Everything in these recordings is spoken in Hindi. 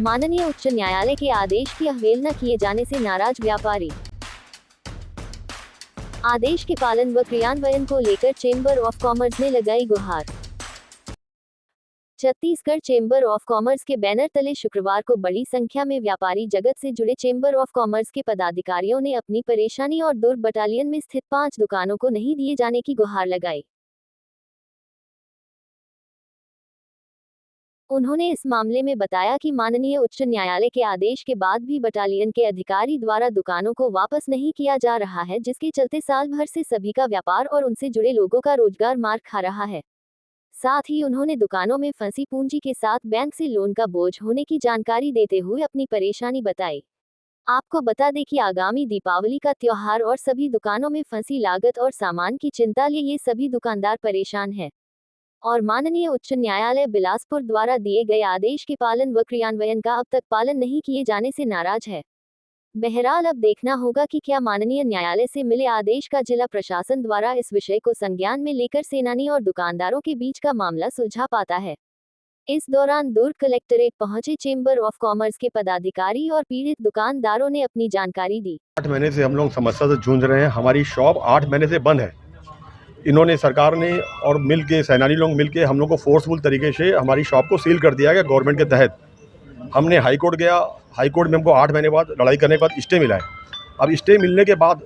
माननीय उच्च न्यायालय के आदेश की अवहेलना किए जाने से नाराज व्यापारी। आदेश के पालन व क्रियान्वयन को लेकर चेंबर ऑफ कॉमर्स ने लगाई गुहार। छत्तीसगढ़ चेंबर ऑफ कॉमर्स के बैनर तले शुक्रवार को बड़ी संख्या में व्यापारी जगत से जुड़े चेंबर ऑफ कॉमर्स के पदाधिकारियों ने अपनी परेशानी और दुर्ग बटालियन में स्थित 5 दुकानों को नहीं दिए जाने की गुहार लगाई। उन्होंने इस मामले में बताया कि माननीय उच्च न्यायालय के आदेश के बाद भी बटालियन के अधिकारी द्वारा दुकानों को वापस नहीं किया जा रहा है, जिसके चलते साल भर से सभी का व्यापार और उनसे जुड़े लोगों का रोजगार मार खा रहा है। साथ ही उन्होंने दुकानों में फंसी पूंजी के साथ बैंक से लोन का बोझ होने की जानकारी देते हुए अपनी परेशानी बताई। आपको बता दें कि आगामी दीपावली का त्योहार और सभी दुकानों में फंसी लागत और सामान की चिंता लिए ये सभी दुकानदार परेशान हैं और माननीय उच्च न्यायालय बिलासपुर द्वारा दिए गए आदेश के पालन व क्रियान्वयन का अब तक पालन नहीं किए जाने से नाराज है। बहरहाल अब देखना होगा कि क्या माननीय न्यायालय से मिले आदेश का जिला प्रशासन द्वारा इस विषय को संज्ञान में लेकर सेनानी और दुकानदारों के बीच का मामला सुलझा पाता है। इस दौरान दुर्ग कलेक्टरेट पहुंचे चेंबर ऑफ कॉमर्स के पदाधिकारी और पीड़ित दुकानदारों ने अपनी जानकारी दी। 8 महीने से हम लोग समस्या से जूझ रहे हैं। हमारी शॉप 8 महीने से बंद है। इन्होंने सरकार ने और मिल के सेनानी लोग मिल के हम लोग को फोर्सफुल तरीके से हमारी शॉप को सील कर दिया गया गवर्नमेंट के तहत। हमने हाई कोर्ट गया, हाई कोर्ट में हमको 8 महीने बाद लड़ाई करने के बाद स्टे मिला है। अब स्टे मिलने के बाद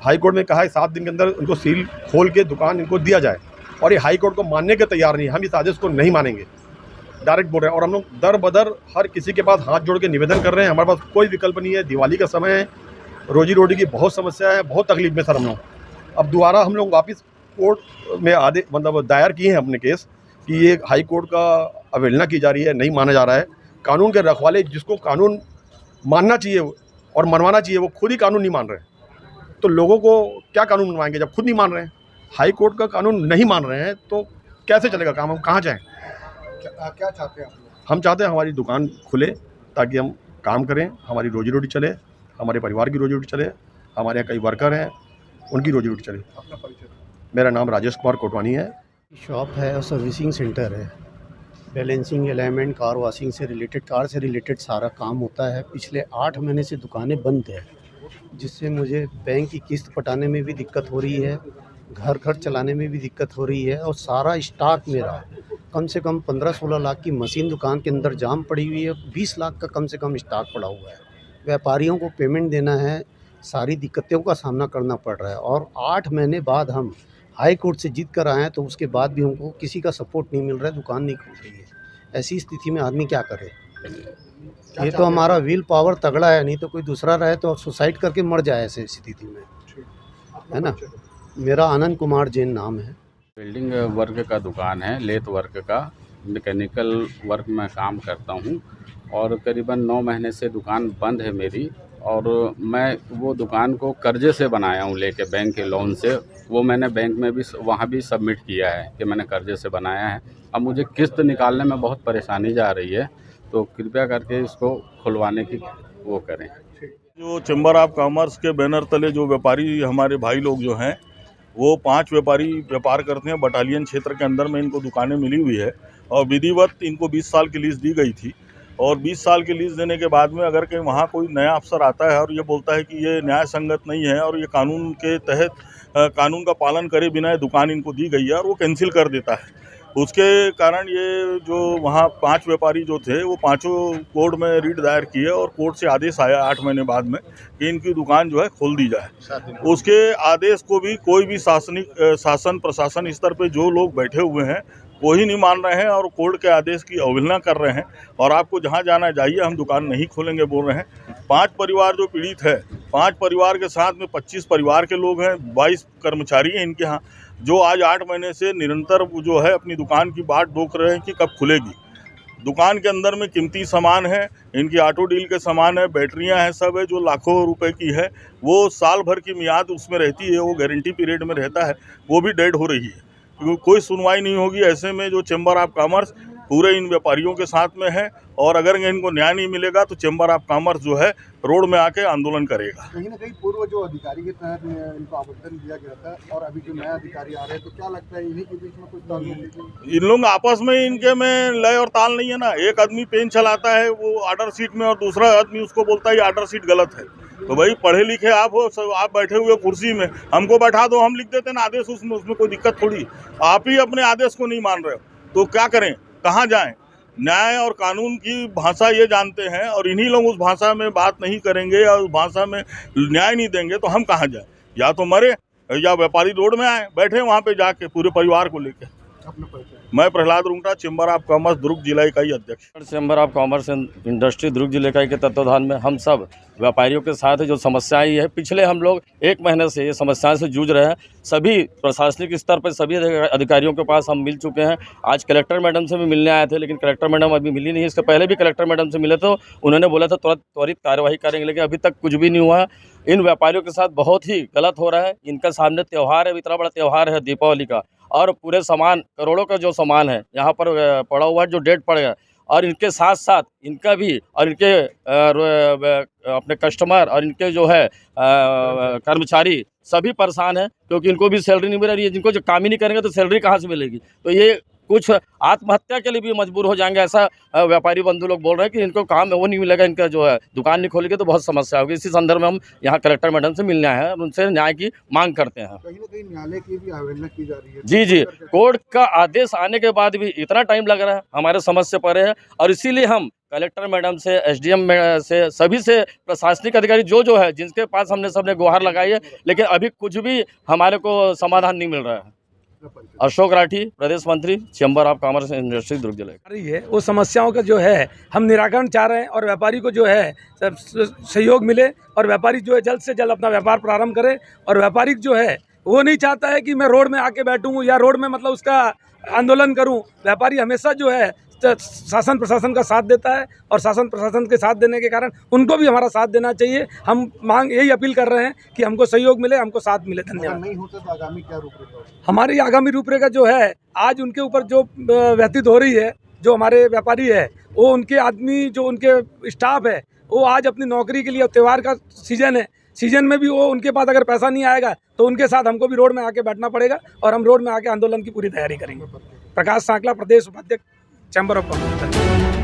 हाई कोर्ट में कहा है 7 दिन के अंदर उनको सील खोल के दुकान इनको दिया जाए, और ये हाई कोर्ट को मानने के तैयार नहीं है। हम इस आदेश को नहीं मानेंगे, डायरेक्ट बोल रहे हैं। और हम लोग दर बदर हर किसी के पास हाथ जोड़ के निवेदन कर रहे हैं। हमारे पास कोई विकल्प नहीं है। दिवाली का समय है, रोजी रोटी की बहुत समस्या है, बहुत तकलीफ में सर हम लोग। अब दोबारा हम लोग वापस कोर्ट में आदेश दायर किए हैं अपने केस कि ये हाई कोर्ट का अवहेलना की जा रही है, नहीं माना जा रहा है। कानून के रखवाले जिसको कानून मानना चाहिए और मनवाना चाहिए वो खुद ही कानून नहीं मान रहे हैं, तो लोगों को क्या कानून मनवाएंगे जब खुद नहीं मान रहे हैं। हाई कोर्ट का कानून नहीं मान रहे हैं तो कैसे चलेगा काम, हम कहाँ जाएँ। क्या चाहते हैं आप लोग? हम चाहते हैं हमारी दुकान खुले ताकि हम काम करें, हमारी रोजी रोटी चले, हमारे परिवार की रोजी रोटी चले, हमारे यहाँ कई वर्कर हैं उनकी रोजी रोटी चले। अपना परिचय। मेरा नाम राजेश कुमार कोटवानी है। शॉप है और सर्विसिंग सेंटर है। बैलेंसिंग, अलाइनमेंट, कार वॉशिंग से रिलेटेड, कार से रिलेटेड सारा काम होता है। पिछले 8 महीने से दुकानें बंद है, जिससे मुझे बैंक की किस्त पटाने में भी दिक्कत हो रही है, घर खर्च चलाने में भी दिक्कत हो रही है। और सारा स्टॉक मेरा कम से कम 15-16 लाख की मशीन दुकान के अंदर जाम पड़ी हुई है। 20 लाख का कम से कम स्टॉक पड़ा हुआ है। व्यापारियों को पेमेंट देना है, सारी दिक्कतों का सामना करना पड़ रहा है। और 8 महीने बाद हम हाई कोर्ट से जीत कर आए हैं, तो उसके बाद भी हमको किसी का सपोर्ट नहीं मिल रहा है, दुकान नहीं खुल रही है। ऐसी स्थिति में आदमी क्या करे। ये तो हमारा विल पावर तगड़ा है, नहीं तो कोई दूसरा रहे तो सुसाइड करके मर जाए ऐसे स्थिति में, है ना। मेरा आनंद कुमार जैन नाम है। बिल्डिंग वर्क का दुकान है, लेथ वर्क का, मैकेनिकल वर्क में काम करता हूँ और करीबन 9 महीने से दुकान बंद है मेरी। और मैं वो दुकान को कर्जे से बनाया हूँ लेके, बैंक के लोन से। वो मैंने बैंक में भी वहाँ भी सबमिट किया है कि मैंने कर्जे से बनाया है। अब मुझे किस्त निकालने में बहुत परेशानी जा रही है, तो कृपया करके इसको खुलवाने की वो करें। जो चेंबर ऑफ कॉमर्स के बैनर तले जो व्यापारी हमारे भाई लोग जो हैं, वो 5 व्यापारी व्यापार करते हैं बटालियन क्षेत्र के अंदर में। इनको दुकानें मिली हुई है और विधिवत इनको 20 साल की लीज दी गई थी। और 20 साल की लीज देने के बाद में अगर कहीं वहाँ कोई नया अफसर आता है और ये बोलता है कि ये न्याय संगत नहीं है और ये कानून के तहत कानून का पालन करे बिना ये दुकान इनको दी गई है, और वो कैंसिल कर देता है। उसके कारण ये जो वहाँ 5 व्यापारी जो थे वो पाँचों कोर्ट में रीट दायर किए और कोर्ट से आदेश आया 8 महीने बाद में कि इनकी दुकान जो है खोल दी जाए। उसके आदेश को भी कोई भी शासन प्रशासन स्तर पे जो लोग बैठे हुए हैं वो ही नहीं मान रहे हैं और कोर्ट के आदेश की अवहेलना कर रहे हैं। और आपको जहाँ जाना है जाइए, हम दुकान नहीं खोलेंगे बोल रहे हैं। 5 परिवार जो पीड़ित है, 5 परिवार के साथ में 25 परिवार के लोग हैं, 22 कर्मचारी हैं इनके यहाँ, जो आज 8 महीने से निरंतर जो है अपनी दुकान की बाट रोक रहे हैं कि कब खुलेगी। दुकान के अंदर में कीमती सामान है, इनकी ऑटो डील के सामान है, बैटरियां हैं, सब है जो लाखों रुपए की है। वो साल भर की मियाद उसमें रहती है, वो गारंटी पीरियड में रहता है, वो भी डेड हो रही है। कोई सुनवाई नहीं होगी। ऐसे में जो चेंबर ऑफ कॉमर्स पूरे इन व्यापारियों के साथ में है और अगर इनको न्याय नहीं मिलेगा तो चैम्बर ऑफ कॉमर्स जो है रोड में आके आंदोलन करेगा। कहीं ना कहीं पूर्व जो अधिकारी के तहत इनको आवेदन दिया गया था और अभी जो नया अधिकारी आ रहे हैं तो क्या लगता है इन्हीं के बीच में कुछ तालमेल? इन लोग आपस में इनके में लय और ताल नहीं है ना। एक आदमी पेन चलाता है वो ऑर्डर शीट में और दूसरा आदमी उसको बोलता है ये ऑर्डर शीट गलत है। तो भाई पढ़े लिखे आप हो, सब आप बैठे हुए कुर्सी में, हमको बैठा दो, हम लिख देते हैं ना आदेश उसमें कोई दिक्कत थोड़ी। आप ही अपने आदेश को नहीं मान रहे हो तो क्या करें, कहाँ जाएं? न्याय और कानून की भाषा ये जानते हैं और इन्हीं लोग उस भाषा में बात नहीं करेंगे या उस भाषा में न्याय नहीं देंगे तो हम कहाँ जाएं? या तो मरे या व्यापारी रोड में आए, बैठे वहाँ पे जाके पूरे परिवार को लेकर। अपना परिचय। मैं Prahlad Rungta, chamber of commerce Durg जिला इकाई अध्यक्ष। Chamber of commerce and industry Durg जिले इकाई के तत्वाधान में हम सब व्यापारियों के साथ जो समस्याएं है, पिछले हम लोग 1 महीने से ये समस्याएं से जूझ रहे हैं। सभी प्रशासनिक स्तर पर सभी अधिकारियों के पास हम मिल चुके हैं। आज कलेक्टर मैडम से भी मिलने आए थे, लेकिन कलेक्टर मैडम अभी मिली नहीं। इसके पहले भी कलेक्टर मैडम से मिले तो उन्होंने बोला था त्वरित कार्यवाही करेंगे, लेकिन अभी तक कुछ भी नहीं हुआ। इन व्यापारियों के साथ बहुत ही गलत हो रहा है। इनका सामने त्यौहार है, इतना बड़ा त्यौहार है दीपावली का, और पूरे सामान करोड़ों का जो सामान है यहाँ पर पड़ा हुआ है, जो डेट पड़ गया, और इनके साथ साथ इनका भी और इनके अपने कस्टमर और इनके जो है कर्मचारी सभी परेशान हैं, क्योंकि इनको भी सैलरी नहीं मिल रही है। जिनको जो काम ही नहीं करेंगे तो सैलरी कहाँ से मिलेगी? तो ये कुछ आत्महत्या के लिए भी मजबूर हो जाएंगे, ऐसा व्यापारी बंधु लोग बोल रहे हैं कि इनको काम वो नहीं मिलेगा, इनका जो है दुकान नहीं खोलेंगे तो बहुत समस्या होगी। इसी संदर्भ में हम यहाँ कलेक्टर मैडम से मिलने आए हैं और उनसे न्याय की मांग करते हैं। कहीं ना कहीं न्यायालय की भी अवहेलना की जा रही है। जी, कोर्ट का आदेश आने के बाद भी इतना टाइम लग रहा है, हमारे समझ से परे है। और इसीलिए हम कलेक्टर मैडम से, एसडीएम से, सभी से, प्रशासनिक अधिकारी जो है जिनके पास हमने सबने गुहार लगाई है, लेकिन अभी कुछ भी हमारे को समाधान नहीं मिल रहा है। अशोक राठी, प्रदेश मंत्री, chamber of commerce and industry Durg जिला रही है, वो समस्याओं का जो है हम निराकरण चाह रहे हैं और व्यापारी को जो है सहयोग मिले और व्यापारी जो है जल्द से जल्द अपना व्यापार प्रारंभ करे। और व्यापारी जो है वो नहीं चाहता है कि मैं रोड में आके बैठूँ या रोड में मतलब उसका आंदोलन करूँ। व्यापारी हमेशा जो है शासन प्रशासन का साथ देता है और शासन प्रशासन के साथ देने के कारण उनको भी हमारा साथ देना चाहिए। हम मांग यही अपील कर रहे हैं कि हमको सहयोग मिले, हमको साथ मिले। धन्यवाद। नहीं होता तो आगामी क्या रूपरेखा? हमारी आगामी रूपरेखा जो है, आज उनके ऊपर जो व्यतीत हो रही है, जो हमारे व्यापारी है, वो उनके आदमी जो उनके स्टाफ है, वो आज अपनी नौकरी के लिए, त्यौहार का सीजन है, सीजन में भी वो उनके पास अगर पैसा नहीं आएगा तो उनके साथ हमको भी रोड में आके बैठना पड़ेगा और हम रोड में आके आंदोलन की पूरी तैयारी करेंगे। प्रकाश सांकला, प्रदेश उपाध्यक्ष, चैम्बर ऑफ कॉमर्स।